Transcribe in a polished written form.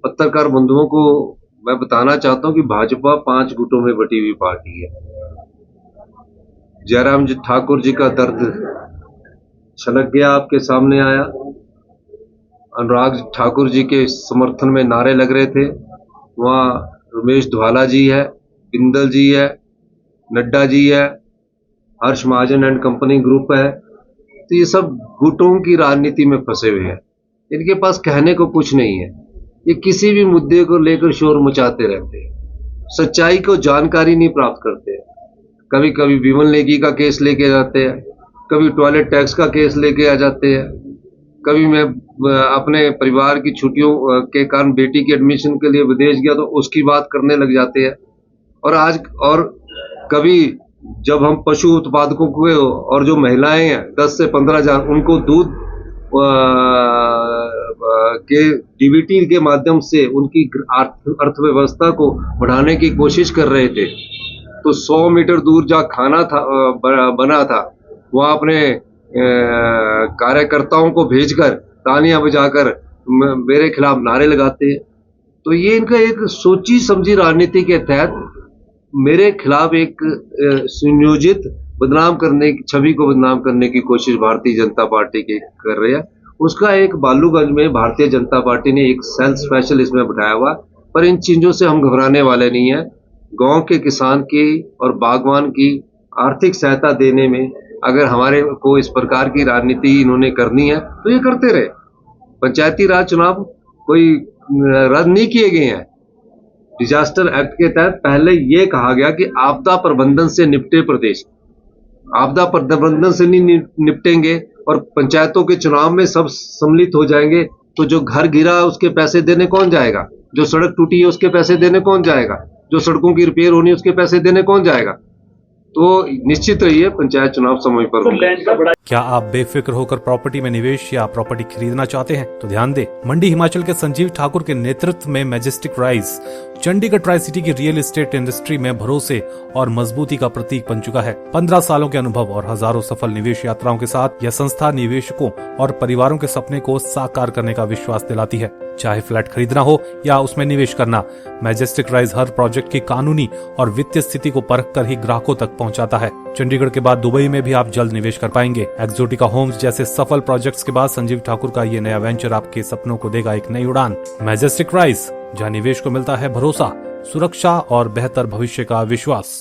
पत्रकार बंधुओं को मैं बताना चाहता हूं कि भाजपा 5 गुटों में बटी हुई पार्टी है। जयराम जी ठाकुर जी का दर्द छलक गया, आपके सामने आया। अनुराग ठाकुर जी के समर्थन में नारे लग रहे थे। वहां रमेश धवाला जी है, बिंदल जी है, नड्डा जी है, हर्ष महाजन एंड कंपनी ग्रुप है। तो ये सब गुटों की राजनीति में फंसे हुए हैं। इनके पास कहने को कुछ नहीं है। ये किसी भी मुद्दे को लेकर शोर मचाते रहते हैं। सच्चाई को जानकारी नहीं प्राप्त करते। कभी कभी विमल नेगी का केस लेके आ जाते हैं, कभी टॉयलेट टैक्स का केस लेके आ जाते हैं, कभी मैं अपने परिवार की छुट्टियों के कारण बेटी के एडमिशन के लिए विदेश गया तो उसकी बात करने लग जाते हैं। और कभी जब हम पशु उत्पादकों को और जो महिलाएं हैं 10 से 15 हजार उनको दूध के डीबीटी के माध्यम से उनकी अर्थव्यवस्था को बढ़ाने की कोशिश कर रहे थे, तो 100 मीटर दूर जहाँ खाना था बना था, वहाँ अपने कार्यकर्ताओं को भेजकर तालियां बजाकर मेरे खिलाफ नारे लगाते हैं। तो ये इनका एक सोची समझी राजनीति के तहत मेरे खिलाफ एक सुनियोजित बदनाम करने की छवि को बदनाम करने की कोशिश भारतीय जनता पार्टी की कर रहे हैं। उसका एक बालूगंज में भारतीय जनता पार्टी ने एक सेल स्पेशल इसमें बिठाया हुआ, पर इन चीजों से हम घबराने वाले नहीं है। गांव के किसान की और बागवान की आर्थिक सहायता देने में अगर हमारे को इस प्रकार की राजनीति इन्होंने करनी है तो ये करते रहे। पंचायती राज चुनाव कोई रद्द नहीं किए गए हैं। डिजास्टर एक्ट के तहत पहले ये कहा गया कि आपदा प्रबंधन से निपटे प्रदेश। आपदा प्रबंधन से नहीं निपटेंगे और पंचायतों के चुनाव में सब सम्मिलित हो जाएंगे तो जो घर गिरा उसके पैसे देने कौन जाएगा, जो सड़क टूटी है उसके पैसे देने कौन जाएगा, जो सड़कों की रिपेयर होनी है उसके पैसे देने कौन जाएगा। तो निश्चित रहिए पंचायत चुनाव समय पर होंगे। क्या आप बेफिक्र होकर प्रॉपर्टी में निवेश या प्रॉपर्टी खरीदना चाहते हैं तो ध्यान दें, मंडी हिमाचल के संजीव ठाकुर के नेतृत्व में majestic rise Chandigarh tri city की रियल एस्टेट इंडस्ट्री में भरोसे और मजबूती का प्रतीक बन चुका है। 15 सालों के अनुभव और हजारों सफल निवेश यात्राओं के साथ यह संस्था निवेशकों और परिवारों के सपने को साकार करने का विश्वास दिलाती है। चाहे फ्लैट खरीदना हो या उसमें निवेश करना, मैजेस्टिक राइज हर प्रोजेक्ट की कानूनी और वित्तीय स्थिति को परख कर ही ग्राहकों तक पहुंचाता है। चंडीगढ़ के बाद दुबई में भी आप जल्द निवेश कर पाएंगे। एक्सोटिका होम्स जैसे सफल प्रोजेक्ट्स के बाद संजीव ठाकुर का ये नया वेंचर आपके सपनों को देगा एक नई उड़ान। मैजेस्टिक राइज, जहां निवेश को मिलता है भरोसा, सुरक्षा और बेहतर भविष्य का विश्वास।